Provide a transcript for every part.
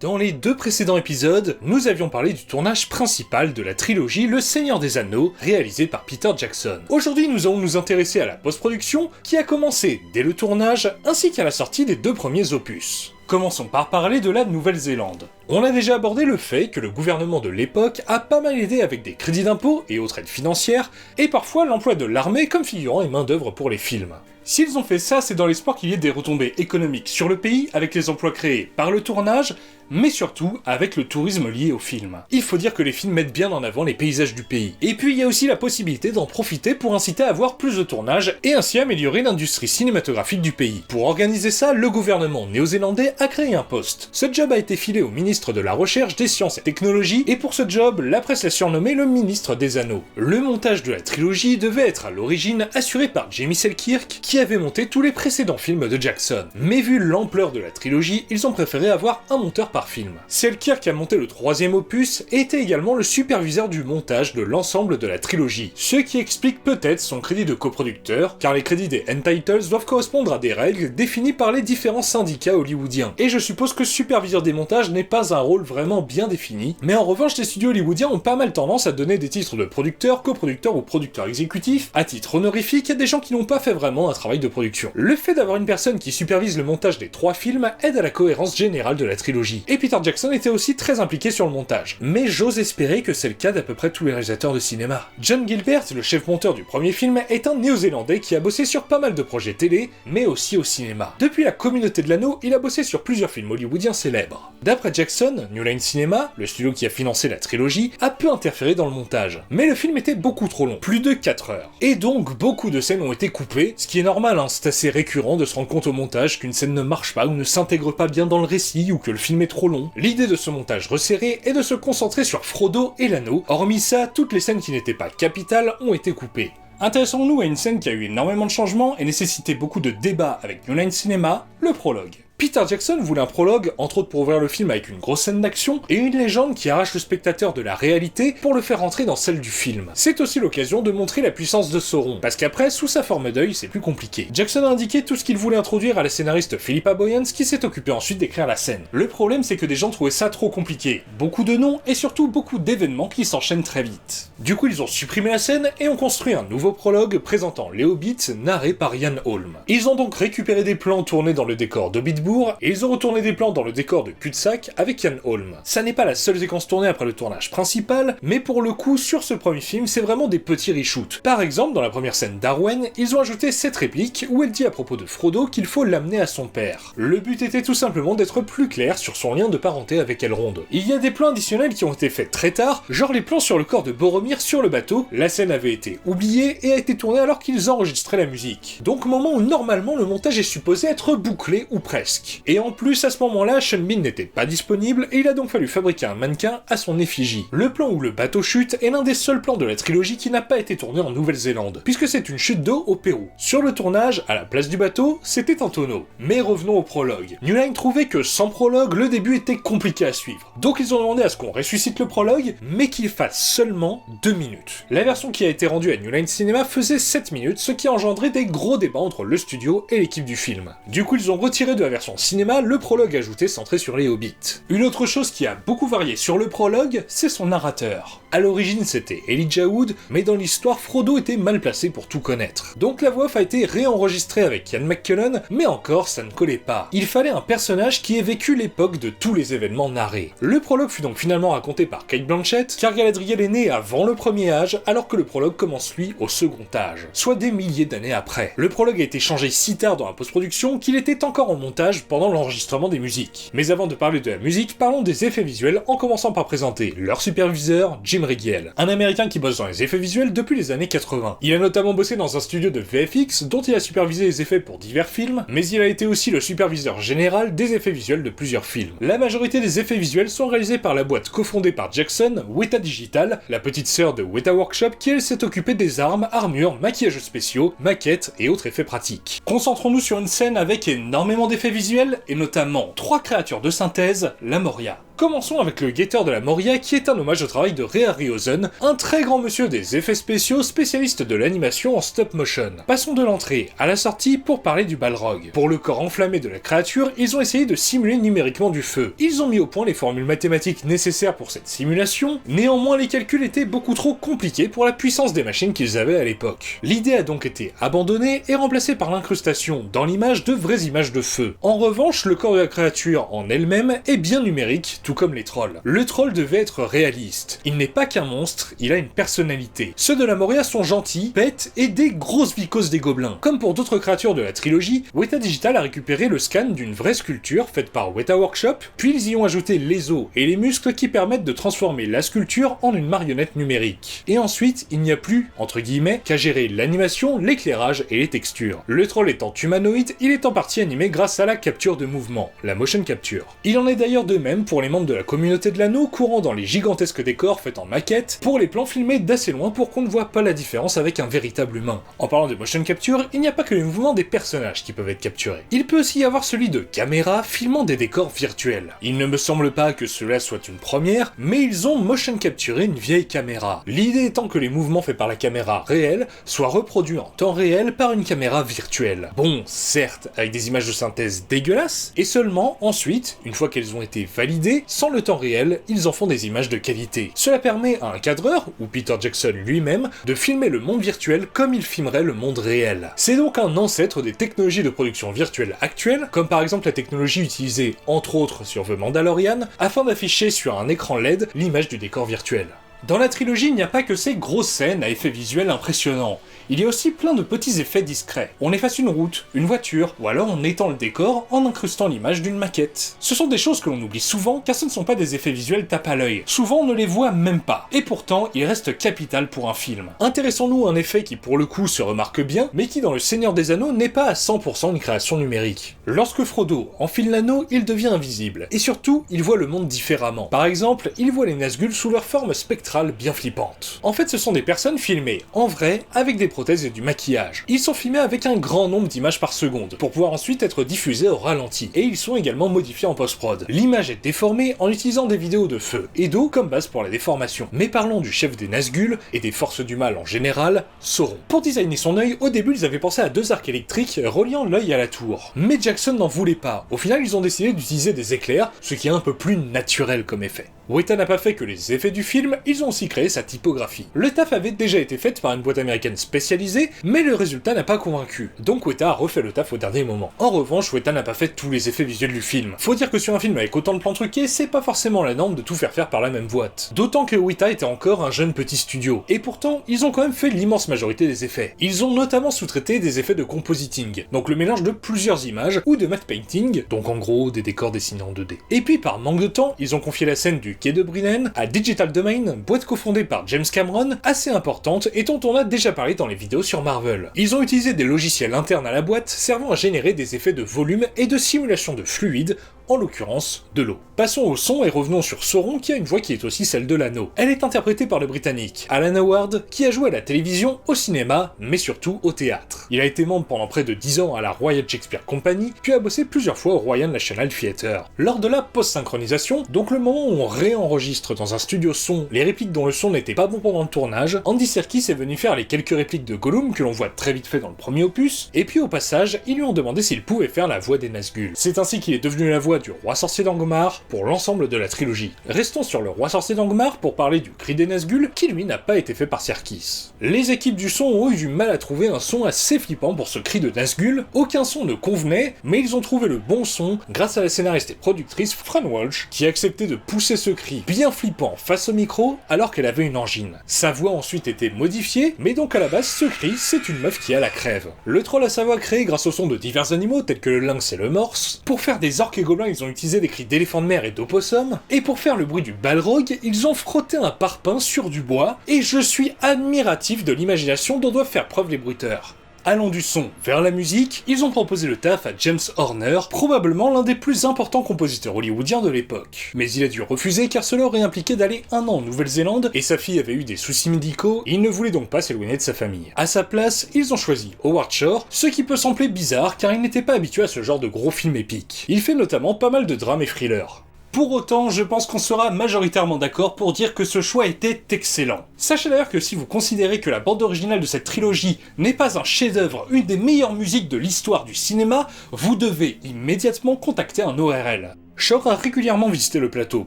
Dans les deux précédents épisodes, nous avions parlé du tournage principal de la trilogie Le Seigneur des Anneaux, réalisé par Peter Jackson. Aujourd'hui, nous allons nous intéresser à la post-production, qui a commencé dès le tournage, ainsi qu'à la sortie des deux premiers opus. Commençons par parler de la Nouvelle-Zélande. On a déjà abordé le fait que le gouvernement de l'époque a pas mal aidé avec des crédits d'impôt et autres aides financières, et parfois l'emploi de l'armée comme figurant et main-d'œuvre pour les films. S'ils ont fait ça, c'est dans l'espoir qu'il y ait des retombées économiques sur le pays avec les emplois créés par le tournage, mais surtout avec le tourisme lié au film. Il faut dire que les films mettent bien en avant les paysages du pays. Et puis il y a aussi la possibilité d'en profiter pour inciter à avoir plus de tournages et ainsi améliorer l'industrie cinématographique du pays. Pour organiser ça, le gouvernement néo-zélandais a créé un poste. Ce job a été filé au ministre de la Recherche, des Sciences et Technologies, et pour ce job, la presse l'a surnommé le ministre des Anneaux. Le montage de la trilogie devait être à l'origine assuré par Jamie Selkirk, qui avait monté tous les précédents films de Jackson. Mais vu l'ampleur de la trilogie, ils ont préféré avoir un monteur par film. Selkirk a monté le troisième opus et était également le superviseur du montage de l'ensemble de la trilogie, ce qui explique peut-être son crédit de coproducteur, car les crédits des end titles doivent correspondre à des règles définies par les différents syndicats hollywoodiens. Et je suppose que superviseur des montages n'est pas un rôle vraiment bien défini, mais en revanche les studios hollywoodiens ont pas mal tendance à donner des titres de producteur, coproducteur ou producteur exécutif à titre honorifique à des gens qui n'ont pas fait vraiment un travail de production. Le fait d'avoir une personne qui supervise le montage des trois films aide à la cohérence générale de la trilogie. Et Peter Jackson était aussi très impliqué sur le montage. Mais j'ose espérer que c'est le cas d'à peu près tous les réalisateurs de cinéma. John Gilbert, le chef monteur du premier film, est un néo-zélandais qui a bossé sur pas mal de projets télé, mais aussi au cinéma. Depuis La Communauté de l'Anneau, il a bossé sur plusieurs films hollywoodiens célèbres. D'après Jackson, New Line Cinema, le studio qui a financé la trilogie, a peu interféré dans le montage. Mais le film était beaucoup trop long, plus de 4 heures. Et donc, beaucoup de scènes ont été coupées, ce qui est normal, c'est assez récurrent de se rendre compte au montage qu'une scène ne marche pas ou ne s'intègre pas bien dans le récit ou que le film est trop long. L'idée de ce montage resserré est de se concentrer sur Frodo et l'anneau. Hormis ça, toutes les scènes qui n'étaient pas capitales ont été coupées. Intéressons-nous à une scène qui a eu énormément de changements et nécessité beaucoup de débats avec New Line Cinema, le prologue. Peter Jackson voulait un prologue, entre autres pour ouvrir le film avec une grosse scène d'action, et une légende qui arrache le spectateur de la réalité pour le faire entrer dans celle du film. C'est aussi l'occasion de montrer la puissance de Sauron, parce qu'après, sous sa forme d'œil, c'est plus compliqué. Jackson a indiqué tout ce qu'il voulait introduire à la scénariste Philippa Boyens, qui s'est occupée ensuite d'écrire la scène. Le problème, c'est que des gens trouvaient ça trop compliqué. Beaucoup de noms, et surtout beaucoup d'événements qui s'enchaînent très vite. Du coup, ils ont supprimé la scène, et ont construit un nouveau prologue présentant les Hobbits, narré par Ian Holm. Ils ont donc récupéré des plans tournés dans le décor d'Hobbitbourg, et ils ont retourné des plans dans le décor de Cul-de-sac avec Ian Holm. Ça n'est pas la seule séquence tournée après le tournage principal, mais pour le coup, sur ce premier film, c'est vraiment des petits reshoots. Par exemple, dans la première scène d'Arwen, ils ont ajouté cette réplique où elle dit à propos de Frodo qu'il faut l'amener à son père. Le but était tout simplement d'être plus clair sur son lien de parenté avec Elrond. Il y a des plans additionnels qui ont été faits très tard, genre les plans sur le corps de Boromir sur le bateau. La scène avait été oubliée et a été tournée alors qu'ils enregistraient la musique. Donc moment où normalement le montage est supposé être bouclé ou presque. Et en plus, à ce moment-là, Sean Bean n'était pas disponible et il a donc fallu fabriquer un mannequin à son effigie. Le plan où le bateau chute est l'un des seuls plans de la trilogie qui n'a pas été tourné en Nouvelle-Zélande, puisque c'est une chute d'eau au Pérou. Sur le tournage, à la place du bateau, c'était un tonneau. Mais revenons au prologue. New Line trouvait que sans prologue, le début était compliqué à suivre. Donc ils ont demandé à ce qu'on ressuscite le prologue, mais qu'il fasse seulement 2 minutes. La version qui a été rendue à New Line Cinema faisait 7 minutes, ce qui a engendré des gros débats entre le studio et l'équipe du film. Du coup, ils ont retiré de la version cinéma le prologue ajouté centré sur les Hobbits. Une autre chose qui a beaucoup varié sur le prologue, c'est son narrateur. À l'origine, c'était Elijah Wood, mais dans l'histoire, Frodo était mal placé pour tout connaître. Donc la voix off a été réenregistrée avec Ian McKellen, mais encore, ça ne collait pas. Il fallait un personnage qui ait vécu l'époque de tous les événements narrés. Le prologue fut donc finalement raconté par Cate Blanchett, car Galadriel est née avant le premier âge, alors que le prologue commence lui au second âge, soit des milliers d'années après. Le prologue a été changé si tard dans la post-production qu'il était encore en montage pendant l'enregistrement des musiques. Mais avant de parler de la musique, parlons des effets visuels en commençant par présenter leur superviseur, Jim Regiel, un américain qui bosse dans les effets visuels depuis les années 80. Il a notamment bossé dans un studio de VFX dont il a supervisé les effets pour divers films, mais il a été aussi le superviseur général des effets visuels de plusieurs films. La majorité des effets visuels sont réalisés par la boîte cofondée par Jackson, Weta Digital, la petite sœur de Weta Workshop qui elle s'est occupée des armes, armures, maquillages spéciaux, maquettes et autres effets pratiques. Concentrons-nous sur une scène avec énormément d'effets visuels et notamment 3 créatures de synthèse, la Moria. Commençons avec le Guetteur de la Moria qui est un hommage au travail de Ray Harryhausen, un très grand monsieur des effets spéciaux spécialiste de l'animation en stop motion. Passons de l'entrée à la sortie pour parler du Balrog. Pour le corps enflammé de la créature, ils ont essayé de simuler numériquement du feu. Ils ont mis au point les formules mathématiques nécessaires pour cette simulation, néanmoins les calculs étaient beaucoup trop compliqués pour la puissance des machines qu'ils avaient à l'époque. L'idée a donc été abandonnée et remplacée par l'incrustation dans l'image de vraies images de feu. En revanche, le corps de la créature en elle-même est bien numérique, tout comme les trolls. Le troll devait être réaliste. Il n'est pas qu'un monstre, il a une personnalité. Ceux de la Moria sont gentils, bêtes et des grosses vicoses des gobelins. Comme pour d'autres créatures de la trilogie, Weta Digital a récupéré le scan d'une vraie sculpture faite par Weta Workshop, puis ils y ont ajouté les os et les muscles qui permettent de transformer la sculpture en une marionnette numérique. Et ensuite, il n'y a plus, entre guillemets, qu'à gérer l'animation, l'éclairage et les textures. Le troll étant humanoïde, il est en partie animé grâce à la capture de mouvement, la motion capture. Il en est d'ailleurs de même pour les membres de la communauté de l'anneau courant dans les gigantesques décors faits en maquette, pour les plans filmés d'assez loin pour qu'on ne voit pas la différence avec un véritable humain. En parlant de motion capture, il n'y a pas que les mouvements des personnages qui peuvent être capturés. Il peut aussi y avoir celui de caméras filmant des décors virtuels. Il ne me semble pas que cela soit une première, mais ils ont motion capturé une vieille caméra. L'idée étant que les mouvements faits par la caméra réelle soient reproduits en temps réel par une caméra virtuelle. Bon, certes, avec des images de synthèse dégueulasses, et seulement ensuite, une fois qu'elles ont été validées, sans le temps réel, ils en font des images de qualité. Cela permet à un cadreur, ou Peter Jackson lui-même, de filmer le monde virtuel comme il filmerait le monde réel. C'est donc un ancêtre des technologies de production virtuelle actuelles, comme par exemple la technologie utilisée entre autres sur The Mandalorian, afin d'afficher sur un écran LED l'image du décor virtuel. Dans la trilogie, il n'y a pas que ces grosses scènes à effets visuels impressionnants. Il y a aussi plein de petits effets discrets. On efface une route, une voiture, ou alors on étend le décor en incrustant l'image d'une maquette. Ce sont des choses que l'on oublie souvent car ce ne sont pas des effets visuels tape à l'œil. Souvent on ne les voit même pas. Et pourtant, il reste capital pour un film. Intéressons-nous à un effet qui pour le coup se remarque bien, mais qui dans Le Seigneur des Anneaux n'est pas à 100% une création numérique. Lorsque Frodo enfile l'anneau, il devient invisible. Et surtout, il voit le monde différemment. Par exemple, il voit les Nazgûl sous leur forme spectrale bien flippante. En fait, ce sont des personnes filmées en vrai avec des prothèses et du maquillage. Ils sont filmés avec un grand nombre d'images par seconde, pour pouvoir ensuite être diffusés au ralenti, et ils sont également modifiés en post-prod. L'image est déformée en utilisant des vidéos de feu et d'eau comme base pour la déformation. Mais parlons du chef des Nazgûl, et des forces du mal en général, Sauron. Pour designer son œil, au début ils avaient pensé à 2 arcs électriques reliant l'œil à la tour. Mais Jackson n'en voulait pas. Au final ils ont décidé d'utiliser des éclairs, ce qui est un peu plus naturel comme effet. Weta n'a pas fait que les effets du film, ils ont aussi créé sa typographie. Le taf avait déjà été fait par une boîte américaine spécialisée, mais le résultat n'a pas convaincu. Donc Weta a refait le taf au dernier moment. En revanche, Weta n'a pas fait tous les effets visuels du film. Faut dire que sur un film avec autant de plans truqués, c'est pas forcément la norme de tout faire par la même boîte. D'autant que Weta était encore un jeune petit studio. Et pourtant, ils ont quand même fait l'immense majorité des effets. Ils ont notamment sous-traité des effets de compositing, donc le mélange de plusieurs images, ou de matte painting, donc en gros des décors dessinés en 2D. Et puis par manque de temps, ils ont confié la scène du Quai de Brennan à Digital Domain, boîte cofondée par James Cameron, assez importante et dont on a déjà parlé dans les vidéos sur Marvel. Ils ont utilisé des logiciels internes à la boîte servant à générer des effets de volume et de simulation de fluide, en l'occurrence de l'eau. Passons au son et revenons sur Sauron qui a une voix qui est aussi celle de l'anneau. Elle est interprétée par le Britannique Alan Howard qui a joué à la télévision, au cinéma, mais surtout au théâtre. Il a été membre pendant près de 10 ans à la Royal Shakespeare Company, puis a bossé plusieurs fois au Royal National Theatre. Lors de la post-synchronisation, donc le moment où on réenregistre dans un studio son les répliques dont le son n'était pas bon pendant le tournage, Andy Serkis est venu faire les quelques répliques de Gollum que l'on voit très vite fait dans le premier opus, et puis au passage, ils lui ont demandé s'il pouvait faire la voix des Nazgûl. C'est ainsi qu'il est devenu la voix du roi sorcier d'Angmar pour l'ensemble de la trilogie. Restons sur le roi sorcier d'Angmar pour parler du cri des Nazgûl qui lui n'a pas été fait par Serkis. Les équipes du son ont eu du mal à trouver un son assez flippant pour ce cri de Nazgûl, aucun son ne convenait, mais ils ont trouvé le bon son grâce à la scénariste et productrice Fran Walsh qui a accepté de pousser ce cri bien flippant face au micro alors qu'elle avait une angine. Sa voix a ensuite été modifiée, mais donc à la base ce cri c'est une meuf qui a la crève. Le troll a sa voix créée grâce au son de divers animaux tels que le lynx et le morse. Pour faire des orques et gobelins ils ont utilisé des cris d'éléphants de mer et d'opossum, et pour faire le bruit du balrog, ils ont frotté un parpaing sur du bois, et je suis admiratif de l'imagination dont doivent faire preuve les bruiteurs. Allant du son vers la musique, ils ont proposé le taf à James Horner, probablement l'un des plus importants compositeurs hollywoodiens de l'époque. Mais il a dû refuser car cela aurait impliqué d'aller 1 an en Nouvelle-Zélande, et sa fille avait eu des soucis médicaux, et il ne voulait donc pas s'éloigner de sa famille. À sa place, ils ont choisi Howard Shore, ce qui peut sembler bizarre car il n'était pas habitué à ce genre de gros films épiques. Il fait notamment pas mal de drames et thrillers. Pour autant, je pense qu'on sera majoritairement d'accord pour dire que ce choix était excellent. Sachez d'ailleurs que si vous considérez que la bande originale de cette trilogie n'est pas un chef-d'œuvre, une des meilleures musiques de l'histoire du cinéma, vous devez immédiatement contacter un ORL. Shore a régulièrement visité le plateau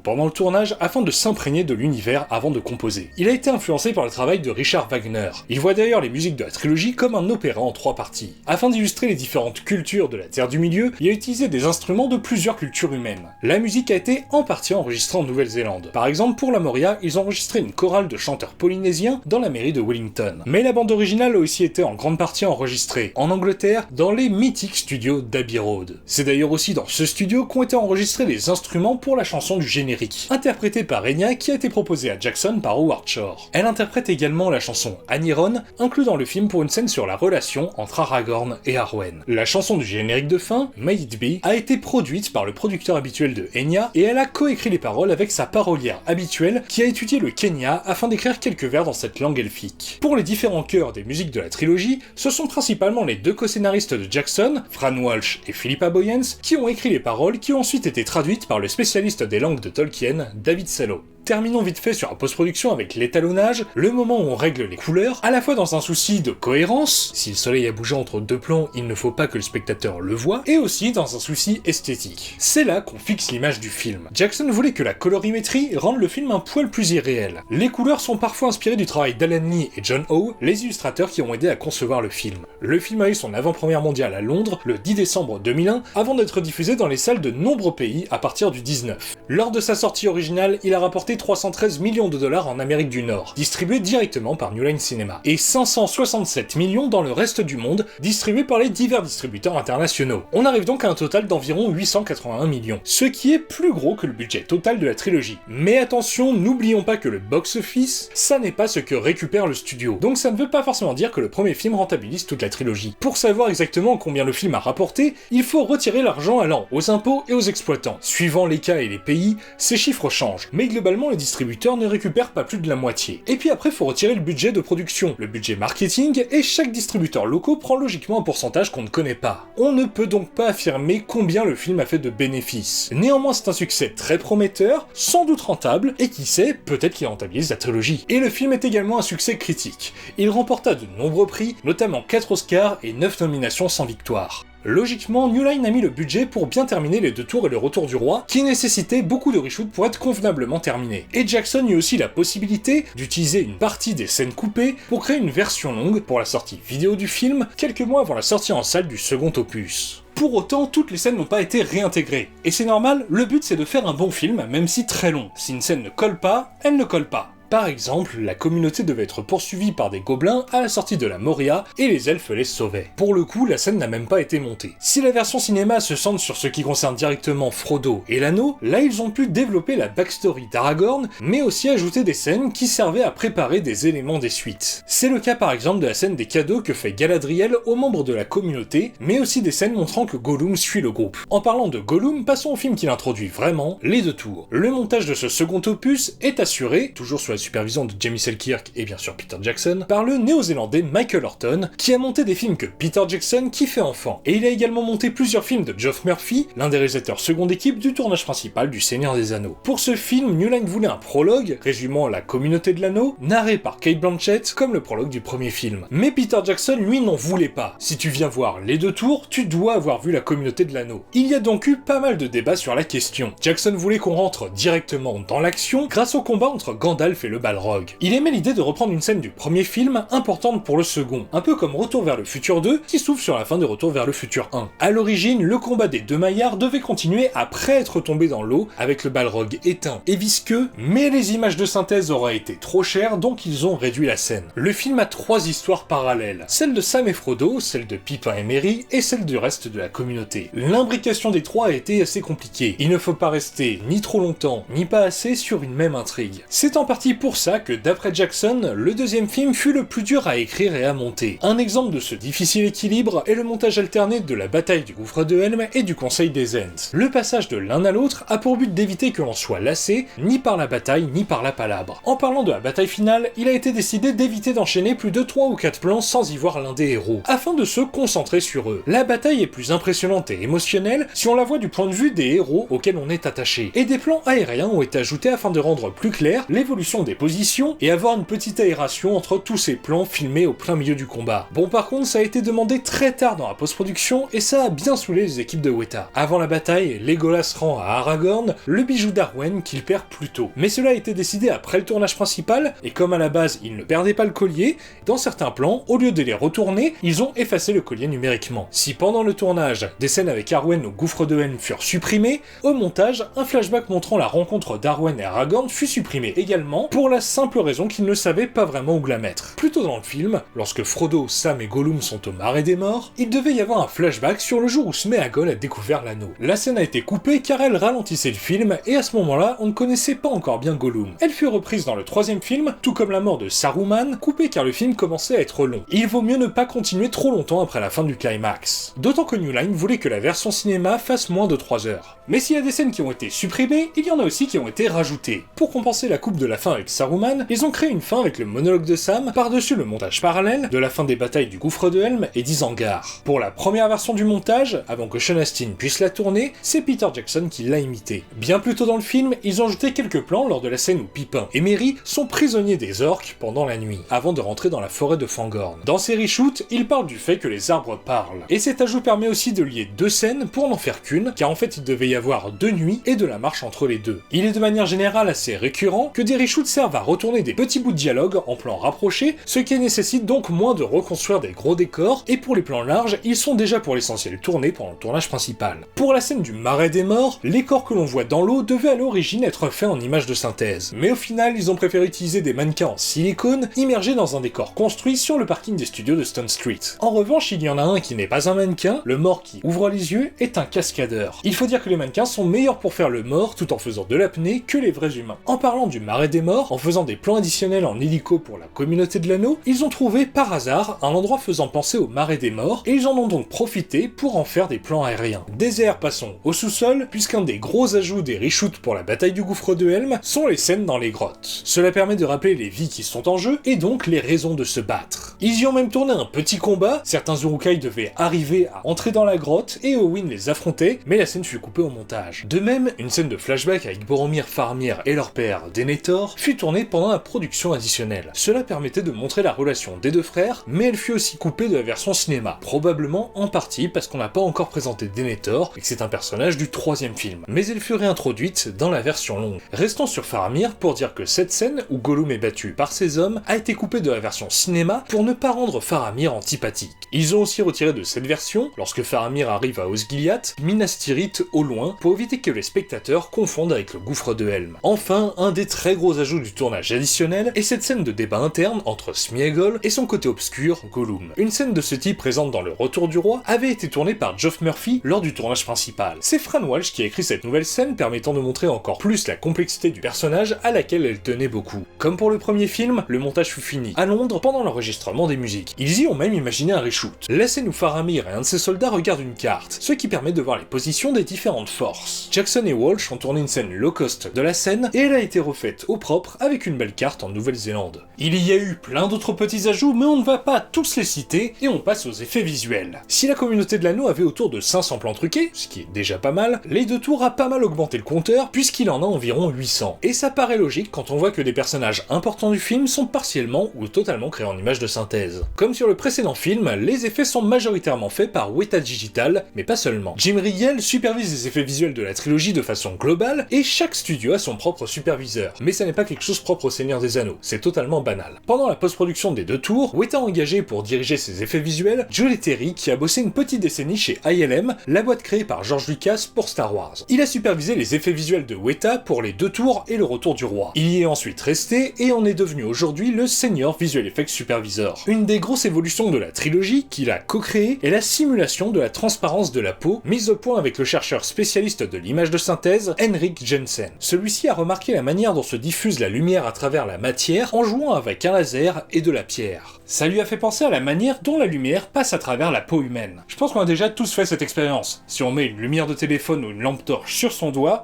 pendant le tournage afin de s'imprégner de l'univers avant de composer. Il a été influencé par le travail de Richard Wagner. Il voit d'ailleurs les musiques de la trilogie comme un opéra en 3 parties. Afin d'illustrer les différentes cultures de la Terre du Milieu, il a utilisé des instruments de plusieurs cultures humaines. La musique a été en partie enregistrée en Nouvelle-Zélande. Par exemple, pour la Moria, ils ont enregistré une chorale de chanteurs polynésiens dans la mairie de Wellington. Mais la bande originale a aussi été en grande partie enregistrée en Angleterre dans les mythiques studios d'Abbey Road. C'est d'ailleurs aussi dans ce studio qu'ont été enregistrés les instruments pour la chanson du générique, interprétée par Enya qui a été proposée à Jackson par Howard Shore. Elle interprète également la chanson Aniron, inclue dans le film pour une scène sur la relation entre Aragorn et Arwen. La chanson du générique de fin, May It Be, a été produite par le producteur habituel de Enya et elle a coécrit les paroles avec sa parolière habituelle qui a étudié le Kenya afin d'écrire quelques vers dans cette langue elfique. Pour les différents chœurs des musiques de la trilogie, ce sont principalement les 2 co-scénaristes de Jackson, Fran Walsh et Philippa Boyens, qui ont écrit les paroles qui ont ensuite été traduites par le spécialiste des langues de Tolkien, David Salo. Terminons vite fait sur la post-production avec l'étalonnage, le moment où on règle les couleurs, à la fois dans un souci de cohérence, si le soleil a bougé entre 2 plans, il ne faut pas que le spectateur le voie, et aussi dans un souci esthétique. C'est là qu'on fixe l'image du film. Jackson voulait que la colorimétrie rende le film un poil plus irréel. Les couleurs sont parfois inspirées du travail d'Alan Lee et John Howe, les illustrateurs qui ont aidé à concevoir le film. Le film a eu son avant-première mondiale à Londres le 10 décembre 2001, avant d'être diffusé dans les salles de nombreux pays à partir du 19. Lors de sa sortie originale, il a rapporté 313 millions de dollars en Amérique du Nord, distribués directement par New Line Cinema, et 567 millions dans le reste du monde, distribués par les divers distributeurs internationaux. On arrive donc à un total d'environ 881 millions, ce qui est plus gros que le budget total de la trilogie. Mais attention, n'oublions pas que le box-office, ça n'est pas ce que récupère le studio, donc ça ne veut pas forcément dire que le premier film rentabilise toute la trilogie. Pour savoir exactement combien le film a rapporté, il faut retirer l'argent allant aux impôts et aux exploitants. Suivant les cas et les pays, ces chiffres changent, mais globalement les distributeurs ne récupèrent pas plus de la moitié. Et puis après, faut retirer le budget de production, le budget marketing, et chaque distributeur local prend logiquement un pourcentage qu'on ne connaît pas. On ne peut donc pas affirmer combien le film a fait de bénéfices. Néanmoins, c'est un succès très prometteur, sans doute rentable, et qui sait, peut-être qu'il rentabilise la trilogie. Et le film est également un succès critique. Il remporta de nombreux prix, notamment 4 Oscars et 9 nominations sans victoire. Logiquement, New Line a mis le budget pour bien terminer les 2 tours et le retour du roi, qui nécessitaient beaucoup de reshoots pour être convenablement terminés. Et Jackson eut aussi la possibilité d'utiliser une partie des scènes coupées pour créer une version longue pour la sortie vidéo du film, quelques mois avant la sortie en salle du second opus. Pour autant, toutes les scènes n'ont pas été réintégrées. Et c'est normal, le but c'est de faire un bon film, même si très long. Si une scène ne colle pas, elle ne colle pas. Par exemple, la communauté devait être poursuivie par des gobelins à la sortie de la Moria et les elfes les sauvaient. Pour le coup, la scène n'a même pas été montée. Si la version cinéma se centre sur ce qui concerne directement Frodo et l'anneau, là ils ont pu développer la backstory d'Aragorn, mais aussi ajouter des scènes qui servaient à préparer des éléments des suites. C'est le cas par exemple de la scène des cadeaux que fait Galadriel aux membres de la communauté, mais aussi des scènes montrant que Gollum suit le groupe. En parlant de Gollum, passons au film qui l'introduit vraiment, les 2 tours. Le montage de ce second opus est assuré, toujours sous la supervision de Jamie Selkirk et bien sûr Peter Jackson, par le néo-zélandais Michael Horton, qui a monté des films que Peter Jackson kiffait enfant. Et il a également monté plusieurs films de Geoff Murphy, l'un des réalisateurs seconde équipe du tournage principal du Seigneur des Anneaux. Pour ce film, New Line voulait un prologue, résumant la communauté de l'anneau, narré par Cate Blanchett comme le prologue du premier film. Mais Peter Jackson, lui, n'en voulait pas. Si tu viens voir les 2 tours, tu dois avoir vu la communauté de l'anneau. Il y a donc eu pas mal de débats sur la question. Jackson voulait qu'on rentre directement dans l'action grâce au combat entre Gandalf et le Balrog. Il aimait l'idée de reprendre une scène du premier film importante pour le second, un peu comme Retour vers le futur 2 qui s'ouvre sur la fin de Retour vers le futur 1. À l'origine, le combat des 2 Maillards devait continuer après être tombé dans l'eau avec le Balrog éteint et visqueux, mais les images de synthèse auraient été trop chères donc ils ont réduit la scène. Le film a 3 histoires parallèles, celle de Sam et Frodo, celle de Pippin et Merry et celle du reste de la communauté. L'imbrication des 3 a été assez compliquée, il ne faut pas rester ni trop longtemps ni pas assez sur une même intrigue. C'est en partie pour ça que d'après Jackson, le deuxième film fut le plus dur à écrire et à monter. Un exemple de ce difficile équilibre est le montage alterné de la bataille du gouffre de Helm et du Conseil des Ents. Le passage de l'un à l'autre a pour but d'éviter que l'on soit lassé, ni par la bataille, ni par la palabre. En parlant de la bataille finale, il a été décidé d'éviter d'enchaîner plus de 3 ou 4 plans sans y voir l'un des héros, afin de se concentrer sur eux. La bataille est plus impressionnante et émotionnelle si on la voit du point de vue des héros auxquels on est attaché, et des plans aériens ont été ajoutés afin de rendre plus clair l'évolution des positions et avoir une petite aération entre tous ces plans filmés au plein milieu du combat. Bon, par contre, ça a été demandé très tard dans la post-production et ça a bien saoulé les équipes de Weta. Avant la bataille, Legolas rend à Aragorn le bijou d'Arwen qu'il perd plus tôt. Mais cela a été décidé après le tournage principal, et comme à la base il ne perdait pas le collier, dans certains plans, au lieu de les retourner, ils ont effacé le collier numériquement. Si pendant le tournage, des scènes avec Arwen au gouffre de Helm furent supprimées, au montage, un flashback montrant la rencontre d'Arwen et Aragorn fut supprimé également, pour la simple raison qu'ils ne savaient pas vraiment où la mettre. Plus tôt dans le film, lorsque Frodo, Sam et Gollum sont au Marais des Morts, il devait y avoir un flashback sur le jour où Sméagol a découvert l'anneau. La scène a été coupée car elle ralentissait le film, et à ce moment-là, on ne connaissait pas encore bien Gollum. Elle fut reprise dans le troisième film, tout comme la mort de Saruman, coupée car le film commençait à être long. Il vaut mieux ne pas continuer trop longtemps après la fin du climax. D'autant que New Line voulait que la version cinéma fasse moins de 3 heures. Mais s'il y a des scènes qui ont été supprimées, il y en a aussi qui ont été rajoutées. Pour compenser la coupe de la fin avec Saruman, ils ont créé une fin avec le monologue de Sam, par-dessus le montage parallèle de la fin des batailles du gouffre de Helm et d'Isengard. Pour la première version du montage, avant que Sean Astin puisse la tourner, c'est Peter Jackson qui l'a imité. Bien plus tôt dans le film, ils ont ajouté quelques plans lors de la scène où Pippin et Merry sont prisonniers des orques pendant la nuit, avant de rentrer dans la forêt de Fangorn. Dans ces reshoots, ils parlent du fait que les arbres parlent. Et cet ajout permet aussi de lier 2 scènes pour n'en faire qu'une, car en fait il devait y avoir 2 nuits et de la marche entre les deux. Il est de manière générale assez récurrent que des reshoots servent à retourner des petits bouts de dialogue en plan rapproché, ce qui nécessite donc moins de reconstruire des gros décors, et pour les plans larges, ils sont déjà pour l'essentiel tournés pendant le tournage principal. Pour la scène du Marais des Morts, les corps que l'on voit dans l'eau devaient à l'origine être faits en images de synthèse. Mais au final, ils ont préféré utiliser des mannequins en silicone, immergés dans un décor construit sur le parking des studios de Stone Street. En revanche, il y en a un qui n'est pas un mannequin, le mort qui ouvre les yeux est un cascadeur. Il faut dire que les mannequins sont meilleurs pour faire le mort tout en faisant de l'apnée que les vrais humains. En parlant du Marais des Morts, en faisant des plans additionnels en hélico pour la communauté de l'anneau, ils ont trouvé par hasard un endroit faisant penser au Marais des Morts, et ils en ont donc profité pour en faire des plans aériens. Désert, passons au sous-sol, puisqu'un des gros ajouts des reshoots pour la bataille du gouffre de Helm sont les scènes dans les grottes. Cela permet de rappeler les vies qui sont en jeu, et donc les raisons de se battre. Ils y ont même tourné un petit combat, certains Uruk-hai devaient arriver à entrer dans la grotte, et Owen les affrontait, mais la scène fut coupée au montage. De même, une scène de flashback avec Boromir, Faramir et leur père, Denethor, fut tournée pendant la production additionnelle. Cela permettait de montrer la relation des deux frères, mais elle fut aussi coupée de la version cinéma, probablement en partie parce qu'on n'a pas encore présenté Denethor et que c'est un personnage du troisième film, mais elle fut réintroduite dans la version longue. Restons sur Faramir pour dire que cette scène où Gollum est battu par ses hommes a été coupée de la version cinéma pour ne pas rendre Faramir antipathique. Ils ont aussi retiré de cette version, lorsque Faramir arrive à Osgiliath, Minas Tirith au loin pour éviter que les spectateurs confondent avec le gouffre de Helm. Enfin, un des très gros ajouts du tournage additionnel est cette scène de débat interne entre Sméagol et son côté obscur, Gollum. Une scène de ce type présente dans Le Retour du Roi avait été tournée par Geoff Murphy lors du tournage principal. C'est Fran Walsh qui a écrit cette nouvelle scène permettant de montrer encore plus la complexité du personnage à laquelle elle tenait beaucoup. Comme pour le premier film, le montage fut fini à Londres pendant l'enregistrement des musiques. Ils y ont même imaginé un reshoot. La scène où Faramir et un de ses soldats regardent une carte, ce qui permet de voir les positions des différentes forces. Jackson et Walsh ont tourné une scène low cost de la scène et elle a été refaite au propre avec une belle carte en Nouvelle-Zélande. Il y a eu plein d'autres petits ajouts, mais on ne va pas tous les citer et on passe aux effets visuels. Si la communauté de l'anneau avait autour de 500 plans truqués, ce qui est déjà pas mal, les deux tours a pas mal augmenté le compteur puisqu'il en a environ 800. Et ça paraît logique quand on voit que des personnages importants du film sont partiellement ou totalement créés en images de synthèse. Comme sur le précédent film, les effets sont majoritairement faits par Weta Digital, mais pas seulement. Jim Riegel supervise les effets visuels de la trilogie de façon globale et chaque studio a son propre superviseur. Mais ça n'est pas quelque chose propre au Seigneur des Anneaux, c'est totalement banal. Pendant la post-production des deux tours, Weta a engagé pour diriger ses effets visuels Joe Letteri qui a bossé une petite décennie chez ILM, la boîte créée par George Lucas pour Star Wars. Il a supervisé les effets visuels de Weta pour les deux tours et le Retour du Roi. Il y est ensuite resté et en est devenu aujourd'hui le Senior Visual Effects Supervisor. dinosaures. Une des grosses évolutions de la trilogie qu'il a co-créée est la simulation de la transparence de la peau, mise au point avec le chercheur spécialiste de l'image de synthèse, Henrik Jensen. Celui-ci a remarqué la manière dont se diffuse la lumière à travers la matière en jouant avec un laser et de la pierre. Ça lui a fait penser à la manière dont la lumière passe à travers la peau humaine. Je pense qu'on a déjà tous fait cette expérience. Si on met une lumière de téléphone ou une lampe torche sur son doigt,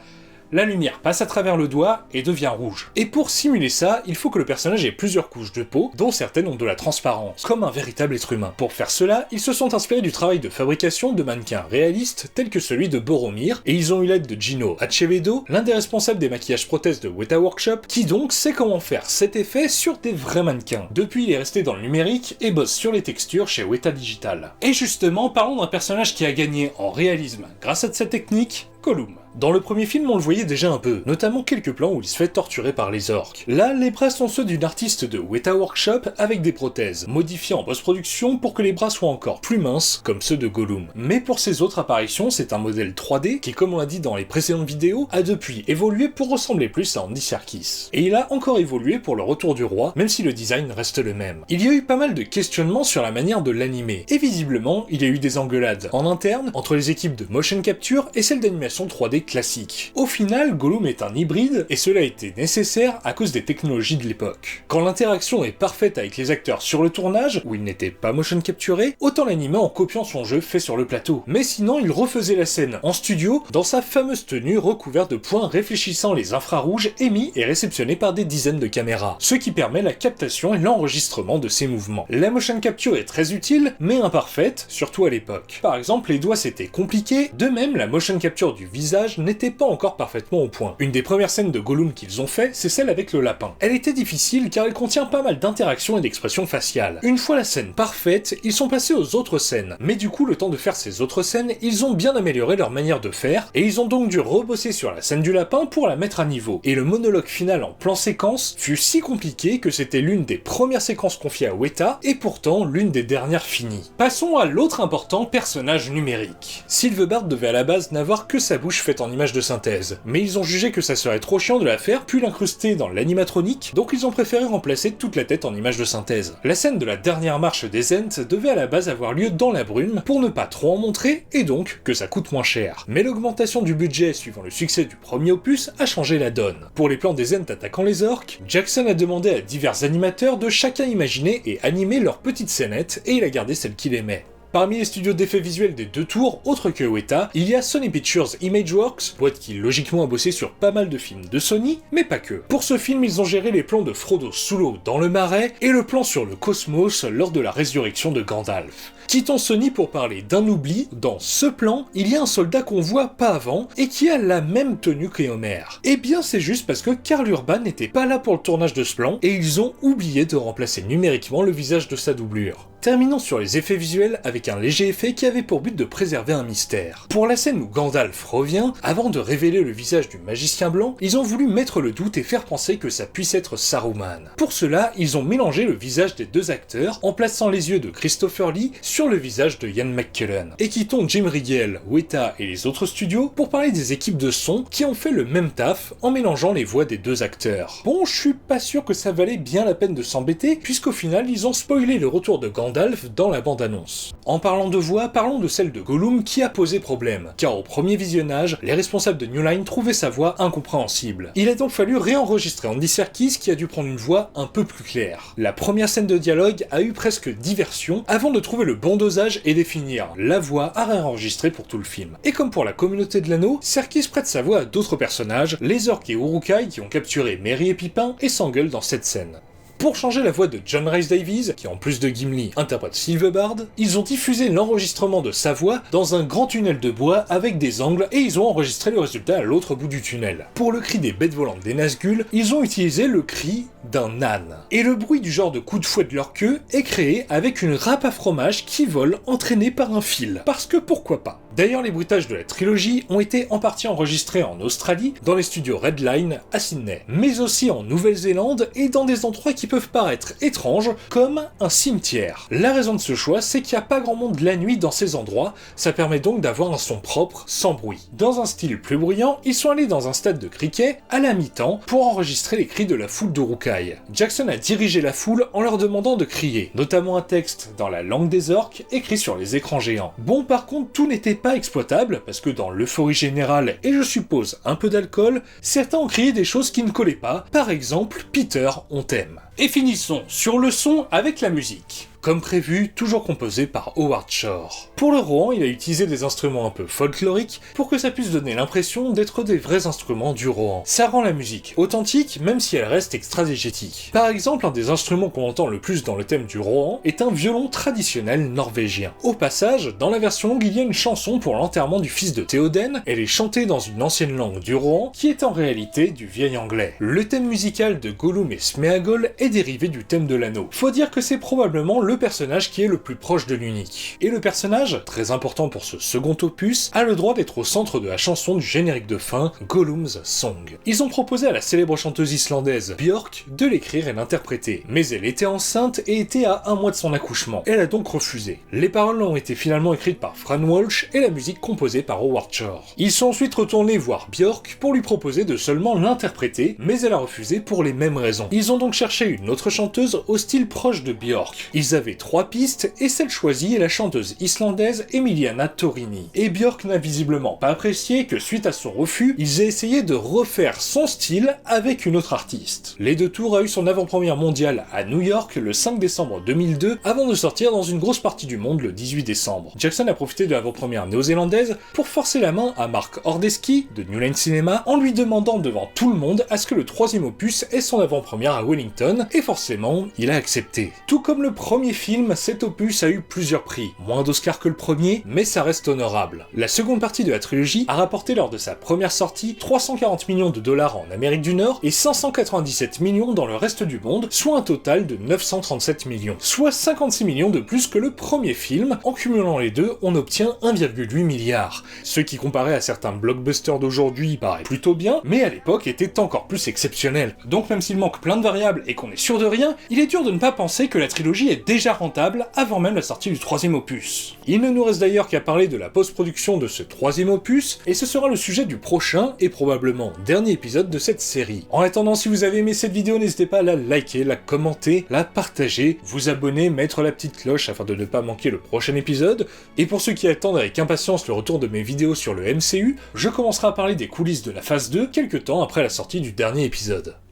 la lumière passe à travers le doigt et devient rouge. Et pour simuler ça, il faut que le personnage ait plusieurs couches de peau, dont certaines ont de la transparence, comme un véritable être humain. Pour faire cela, ils se sont inspirés du travail de fabrication de mannequins réalistes tels que celui de Boromir, et ils ont eu l'aide de Gino Acevedo, l'un des responsables des maquillages prothèses de Weta Workshop, qui donc sait comment faire cet effet sur des vrais mannequins. Depuis, il est resté dans le numérique et bosse sur les textures chez Weta Digital. Et justement, parlons d'un personnage qui a gagné en réalisme grâce à cette technique, Gollum. Dans le premier film, on le voyait déjà un peu, notamment quelques plans où il se fait torturer par les orques. Là, les bras sont ceux d'une artiste de Weta Workshop avec des prothèses, modifiées en post-production pour que les bras soient encore plus minces, comme ceux de Gollum. Mais pour ses autres apparitions, c'est un modèle 3D qui, comme on l'a dit dans les précédentes vidéos, a depuis évolué pour ressembler plus à Andy Serkis. Et il a encore évolué pour le Retour du Roi, même si le design reste le même. Il y a eu pas mal de questionnements sur la manière de l'animer, et visiblement, il y a eu des engueulades en interne entre les équipes de motion capture et celles d'animation 3D classique. Au final, Gollum est un hybride, et cela a été nécessaire à cause des technologies de l'époque. Quand l'interaction est parfaite avec les acteurs sur le tournage, où il n'était pas motion capturé, autant l'animer en copiant son jeu fait sur le plateau. Mais sinon, il refaisait la scène en studio, dans sa fameuse tenue recouverte de points réfléchissant les infrarouges émis et réceptionnés par des dizaines de caméras, ce qui permet la captation et l'enregistrement de ses mouvements. La motion capture est très utile, mais imparfaite, surtout à l'époque. Par exemple, les doigts c'était compliqué, de même la motion capture du visage n'était pas encore parfaitement au point. Une des premières scènes de Gollum qu'ils ont fait, c'est celle avec le lapin. Elle était difficile car elle contient pas mal d'interactions et d'expressions faciales. Une fois la scène parfaite, ils sont passés aux autres scènes. Mais du coup, le temps de faire ces autres scènes, ils ont bien amélioré leur manière de faire, et ils ont donc dû rebosser sur la scène du lapin pour la mettre à niveau. Et le monologue final en plan séquence fut si compliqué que c'était l'une des premières séquences confiées à Weta, et pourtant l'une des dernières finies. Passons à l'autre important personnage numérique. Silverbard devait à la base n'avoir que sa bouche faite en image de synthèse, mais ils ont jugé que ça serait trop chiant de la faire puis l'incruster dans l'animatronique, donc ils ont préféré remplacer toute la tête en image de synthèse. La scène de la dernière marche des Ents devait à la base avoir lieu dans la brume pour ne pas trop en montrer et donc que ça coûte moins cher. Mais l'augmentation du budget suivant le succès du premier opus a changé la donne. Pour les plans des Ents attaquant les orques, Jackson a demandé à divers animateurs de chacun imaginer et animer leur petite scénette et il a gardé celle qu'il aimait. Parmi les studios d'effets visuels des deux tours, autres que Weta, il y a Sony Pictures Imageworks, boîte qui logiquement a bossé sur pas mal de films de Sony, mais pas que. Pour ce film, ils ont géré les plans de Frodo sous l'eau dans le marais et le plan sur le cosmos lors de la résurrection de Gandalf. Quittons Sony pour parler d'un oubli, dans ce plan, il y a un soldat qu'on voit pas avant et qui a la même tenue qu'Eomer. Eh bien c'est juste parce que Karl Urban n'était pas là pour le tournage de ce plan et ils ont oublié de remplacer numériquement le visage de sa doublure. Terminons sur les effets visuels avec un léger effet qui avait pour but de préserver un mystère. Pour la scène où Gandalf revient, avant de révéler le visage du magicien blanc, ils ont voulu mettre le doute et faire penser que ça puisse être Saruman. Pour cela, ils ont mélangé le visage des deux acteurs en plaçant les yeux de Christopher Lee sur le visage de Ian McKellen. Et quittons Jim Riegel, Weta et les autres studios pour parler des équipes de son qui ont fait le même taf en mélangeant les voix des deux acteurs. Bon, je suis pas sûr que ça valait bien la peine de s'embêter puisqu'au final ils ont spoilé le retour de Gandalf dans la bande-annonce. En parlant de voix, parlons de celle de Gollum qui a posé problème, car au premier visionnage, les responsables de New Line trouvaient sa voix incompréhensible. Il a donc fallu réenregistrer Andy Serkis qui a dû prendre une voix un peu plus claire. La première scène de dialogue a eu presque 10 versions avant de trouver le bon dosage et définir la voix à réenregistrer pour tout le film. Et comme pour la communauté de l'anneau, Serkis prête sa voix à d'autres personnages, les orques et Uruk-hai qui ont capturé Merry et Pippin et s'engueulent dans cette scène. Pour changer la voix de John Rhys Davies, qui en plus de Gimli interprète Silverbard, ils ont diffusé l'enregistrement de sa voix dans un grand tunnel de bois avec des angles et ils ont enregistré le résultat à l'autre bout du tunnel. Pour le cri des bêtes volantes des Nazgûl, ils ont utilisé le cri d'un âne. Et le bruit du genre de coup de fouet de leur queue est créé avec une râpe à fromage qui vole entraînée par un fil. Parce que pourquoi pas. D'ailleurs, les bruitages de la trilogie ont été en partie enregistrés en Australie, dans les studios Redline à Sydney, mais aussi en Nouvelle-Zélande et dans des endroits qui peuvent paraître étranges, comme un cimetière. La raison de ce choix, c'est qu'il n'y a pas grand monde la nuit dans ces endroits, ça permet donc d'avoir un son propre, sans bruit. Dans un style plus bruyant, ils sont allés dans un stade de cricket, à la mi-temps, pour enregistrer les cris de la foule d'Uruk-hai. Jackson a dirigé la foule en leur demandant de crier, notamment un texte dans la langue des orques, écrit sur les écrans géants. Bon, par contre, tout n'était pas exploitable, parce que dans l'euphorie générale, et je suppose un peu d'alcool, certains ont crié des choses qui ne collaient pas, par exemple, Peter, on t'aime. Et finissons sur le son avec la musique. Comme prévu, toujours composé par Howard Shore. Pour le Rohan, il a utilisé des instruments un peu folkloriques pour que ça puisse donner l'impression d'être des vrais instruments du Rohan. Ça rend la musique authentique, même si elle reste extra-digétique. Par exemple, un des instruments qu'on entend le plus dans le thème du Rohan est un violon traditionnel norvégien. Au passage, dans la version longue, il y a une chanson pour l'enterrement du fils de Théoden, elle est chantée dans une ancienne langue du Rohan, qui est en réalité du vieil anglais. Le thème musical de Gollum et Sméagol est dérivé du thème de l'anneau. Faut dire que c'est probablement le personnage qui est le plus proche de l'unique. Et le personnage, très important pour ce second opus, a le droit d'être au centre de la chanson du générique de fin, Gollum's Song. Ils ont proposé à la célèbre chanteuse islandaise Björk de l'écrire et l'interpréter, mais elle était enceinte et était à 1 mois de son accouchement. Elle a donc refusé. Les paroles ont été finalement écrites par Fran Walsh et la musique composée par Howard Shore. Ils sont ensuite retournés voir Björk pour lui proposer de seulement l'interpréter, mais elle a refusé pour les mêmes raisons. Ils ont donc cherché une autre chanteuse au style proche de Björk. Ils avaient 3 pistes et celle choisie est la chanteuse islandaise Emiliana Torini. Et Björk n'a visiblement pas apprécié que suite à son refus, ils aient essayé de refaire son style avec une autre artiste. Les deux tours a eu son avant-première mondiale à New York le 5 décembre 2002 avant de sortir dans une grosse partie du monde le 18 décembre. Jackson a profité de l'avant-première néo-zélandaise pour forcer la main à Mark Hordeski de New Line Cinema en lui demandant devant tout le monde à ce que le 3e opus ait son avant-première à Wellington et forcément, il a accepté. Tout comme le premier film, cet opus a eu plusieurs prix, moins d'Oscars que le premier, mais ça reste honorable. La seconde partie de la trilogie a rapporté lors de sa première sortie 340 millions de dollars en Amérique du Nord et 597 millions dans le reste du monde, soit un total de 937 millions, soit 56 millions de plus que le premier film. En cumulant les deux, on obtient 1,8 milliard, ce qui comparé à certains blockbusters d'aujourd'hui paraît plutôt bien, mais à l'époque était encore plus exceptionnel. Donc même s'il manque plein de variables et qu'on est sûr de rien, il est dur de ne pas penser que la trilogie est déjà rentable avant même la sortie du 3e opus. Il ne nous reste d'ailleurs qu'à parler de la post-production de ce 3e opus, et ce sera le sujet du prochain et probablement dernier épisode de cette série. En attendant, si vous avez aimé cette vidéo, n'hésitez pas à la liker, la commenter, la partager, vous abonner, mettre la petite cloche afin de ne pas manquer le prochain épisode, et pour ceux qui attendent avec impatience le retour de mes vidéos sur le MCU, je commencerai à parler des coulisses de la phase 2 quelques temps après la sortie du dernier épisode.